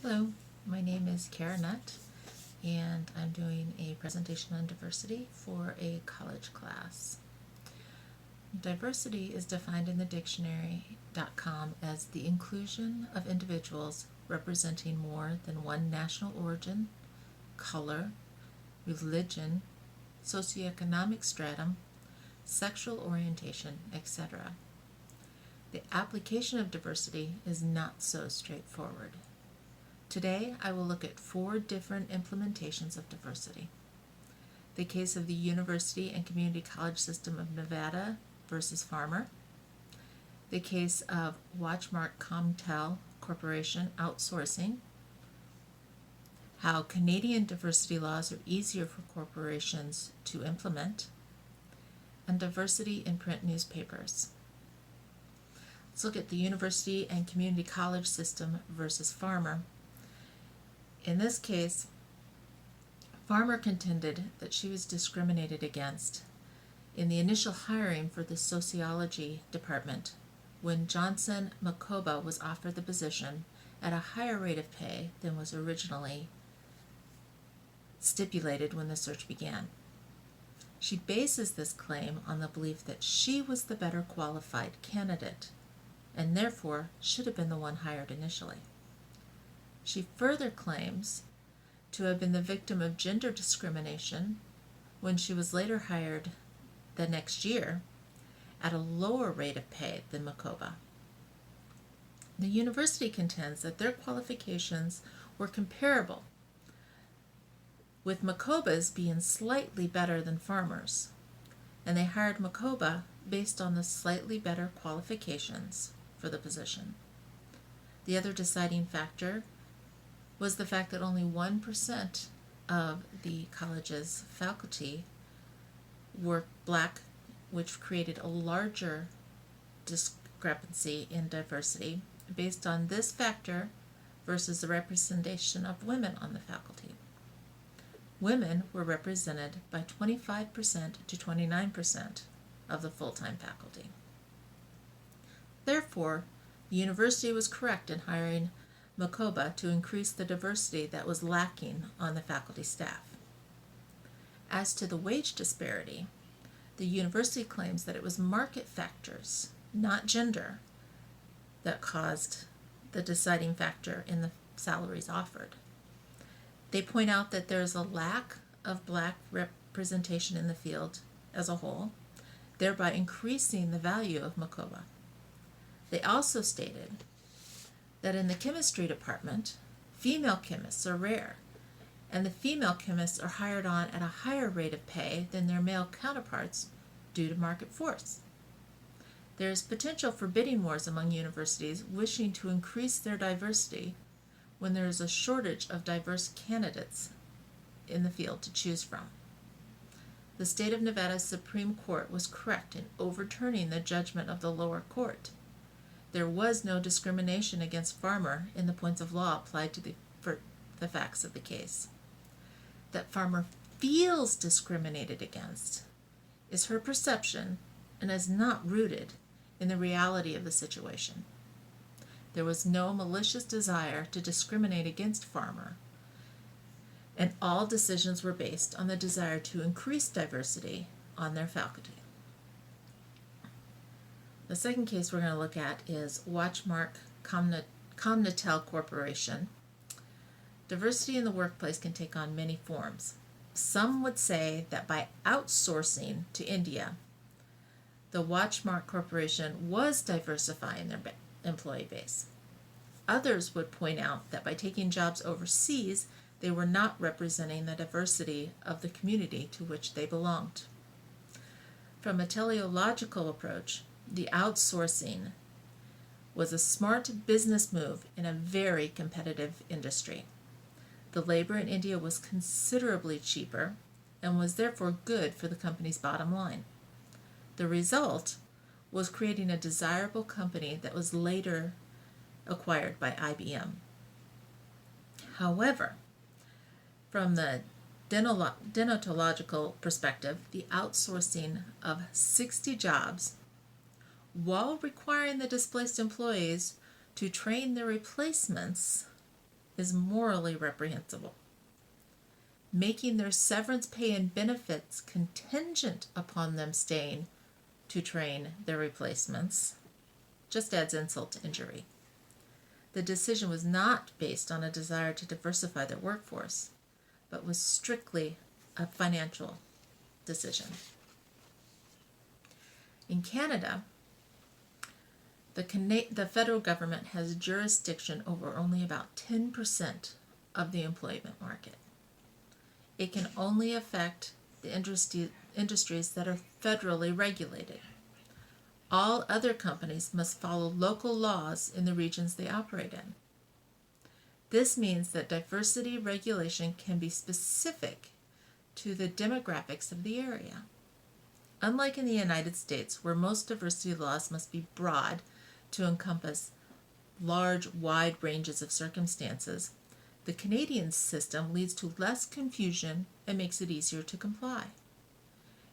Hello, my name is Kara Nutt, and I'm doing a presentation on diversity for a college class. Diversity is defined in the dictionary.com as the inclusion of individuals representing more than one national origin, color, religion, socioeconomic stratum, sexual orientation, etc. The application of diversity is not so straightforward. Today, I will look at 4 different implementations of diversity. The case of the University and Community College System of Nevada versus Farmer. The case of Watchmark Comtel Corporation outsourcing. How Canadian diversity laws are easier for corporations to implement. And diversity in print newspapers. Let's look at the University and Community College System versus Farmer. In this case, Farmer contended that she was discriminated against in the initial hiring for the sociology department when Johnson Makoba was offered the position at a higher rate of pay than was originally stipulated when the search began. She bases this claim on the belief that she was the better qualified candidate and therefore should have been the one hired initially. She further claims to have been the victim of gender discrimination when she was later hired the next year at a lower rate of pay than Makoba. The university contends that their qualifications were comparable, with Makoba's being slightly better than Farmer's, and they hired Makoba based on the slightly better qualifications for the position. The other deciding factor was the fact that only 1% of the college's faculty were black, which created a larger discrepancy in diversity based on this factor versus the representation of women on the faculty. Women were represented by 25% to 29% of the full-time faculty. Therefore, the university was correct in hiring Makoba to increase the diversity that was lacking on the faculty staff. As to the wage disparity, the university claims that it was market factors, not gender, that caused the deciding factor in the salaries offered. They point out that there is a lack of black representation in the field as a whole, thereby increasing the value of Makoba. They also stated that in the chemistry department, female chemists are rare, and the female chemists are hired on at a higher rate of pay than their male counterparts due to market force. There is potential for bidding wars among universities wishing to increase their diversity when there is a shortage of diverse candidates in the field to choose from. The state of Nevada's Supreme Court was correct in overturning the judgment of the lower court. There was no discrimination against Farmer in the points of law applied to the facts of the case. That Farmer feels discriminated against is her perception and is not rooted in the reality of the situation. There was no malicious desire to discriminate against Farmer, and all decisions were based on the desire to increase diversity on their faculty. The second case we're going to look at is Watchmark Comtel Corporation. Diversity in the workplace can take on many forms. Some would say that by outsourcing to India, the Watchmark Corporation was diversifying their employee base. Others would point out that by taking jobs overseas, they were not representing the diversity of the community to which they belonged. From a teleological approach, the outsourcing was a smart business move in a very competitive industry. The labor in India was considerably cheaper and was therefore good for the company's bottom line. The result was creating a desirable company that was later acquired by IBM. However, from the denotological perspective, the outsourcing of 60 jobs while requiring the displaced employees to train their replacements is morally reprehensible. Making their severance pay and benefits contingent upon them staying to train their replacements just adds insult to injury. The decision was not based on a desire to diversify their workforce, but was strictly a financial decision. In Canada, the federal government has jurisdiction over only about 10% of the employment market. It can only affect the industries that are federally regulated. All other companies must follow local laws in the regions they operate in. This means that diversity regulation can be specific to the demographics of the area. Unlike in the United States, where most diversity laws must be broad to encompass large, wide ranges of circumstances, the Canadian system leads to less confusion and makes it easier to comply.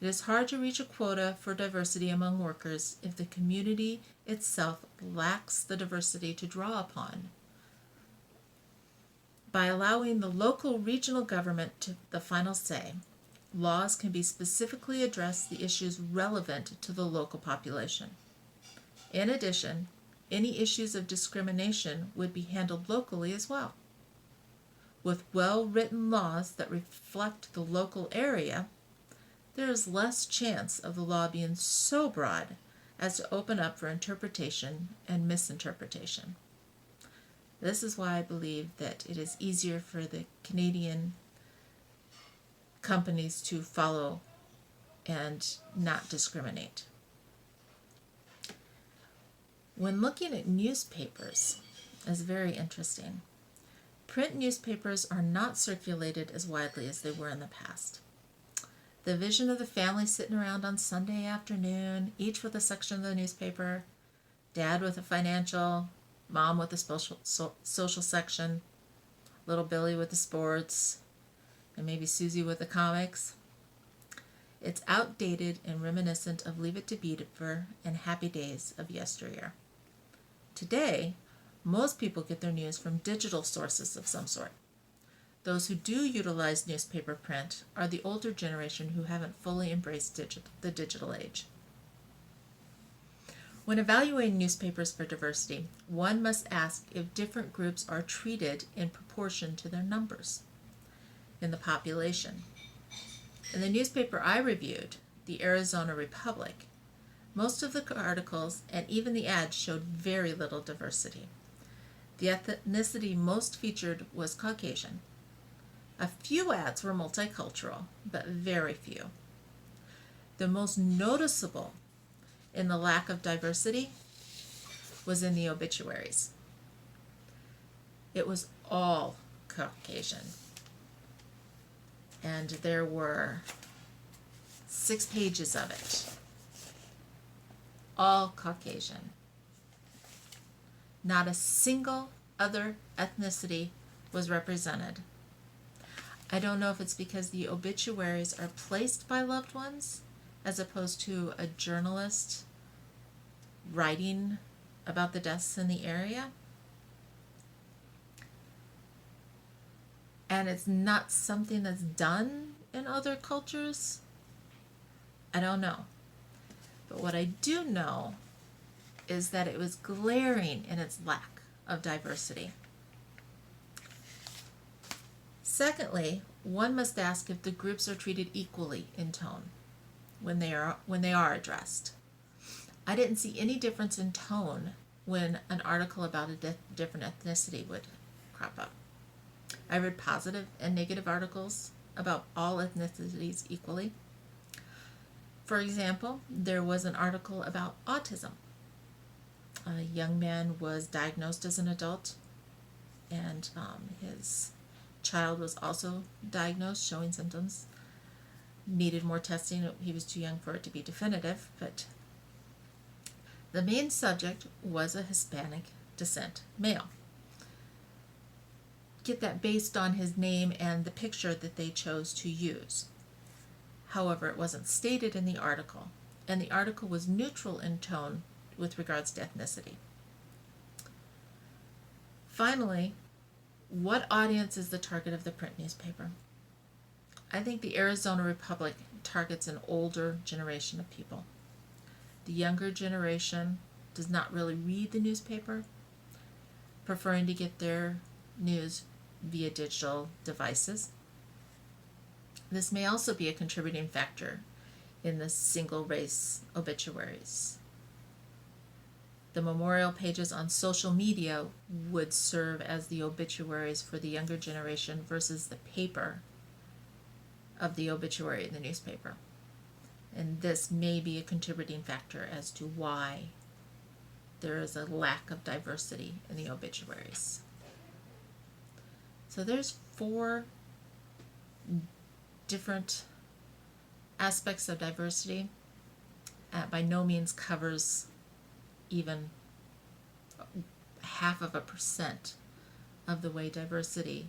It is hard to reach a quota for diversity among workers if the community itself lacks the diversity to draw upon. By allowing the local regional government to the final say, laws can be specifically address the issues relevant to the local population. In addition, any issues of discrimination would be handled locally as well. With well-written laws that reflect the local area, there is less chance of the law being so broad as to open up for interpretation and misinterpretation. This is why I believe that it is easier for the Canadian companies to follow and not discriminate. When looking at newspapers, it's very interesting. Print newspapers are not circulated as widely as they were in the past. The vision of the family sitting around on Sunday afternoon, each with a section of the newspaper, dad with a financial, mom with a social section, little Billy with the sports, and maybe Susie with the comics. It's outdated and reminiscent of Leave It to Beaver and Happy Days of yesteryear. Today, most people get their news from digital sources of some sort. Those who do utilize newspaper print are the older generation who haven't fully embraced the digital age. When evaluating newspapers for diversity, one must ask if different groups are treated in proportion to their numbers in the population. In the newspaper I reviewed, the Arizona Republic, most of the articles and even the ads showed very little diversity. The ethnicity most featured was Caucasian. A few ads were multicultural, but very few. The most noticeable in the lack of diversity was in the obituaries. It was all Caucasian. And there were 6 pages of it. All Caucasian. Not a single other ethnicity was represented. I don't know if it's because the obituaries are placed by loved ones as opposed to a journalist writing about the deaths in the area. And it's not something that's done in other cultures. I don't know. But what I do know is that it was glaring in its lack of diversity. Secondly, one must ask if the groups are treated equally in tone when they are addressed. I didn't see any difference in tone when an article about a different ethnicity would crop up. I read positive and negative articles about all ethnicities equally. For example, there was an article about autism. A young man was diagnosed as an adult, and his child was also diagnosed, showing symptoms. Needed more testing. He was too young for it to be definitive, but the main subject was a Hispanic descent male. Get that based on his name and the picture that they chose to use. However, it wasn't stated in the article, and the article was neutral in tone with regards to ethnicity. Finally, What audience is the target of the print newspaper? I think the Arizona Republic targets an older generation of people. The younger generation does not really read the newspaper, preferring to get their news via digital devices. This may also be a contributing factor in the single race obituaries. The memorial pages on social media would serve as the obituaries for the younger generation versus the paper of the obituary in the newspaper. And this may be a contributing factor as to why there is a lack of diversity in the obituaries. So there's 4 different aspects of diversity. By no means covers even 0.5% of the way diversity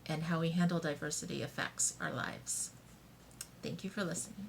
and how we handle diversity affects our lives. Thank you for listening.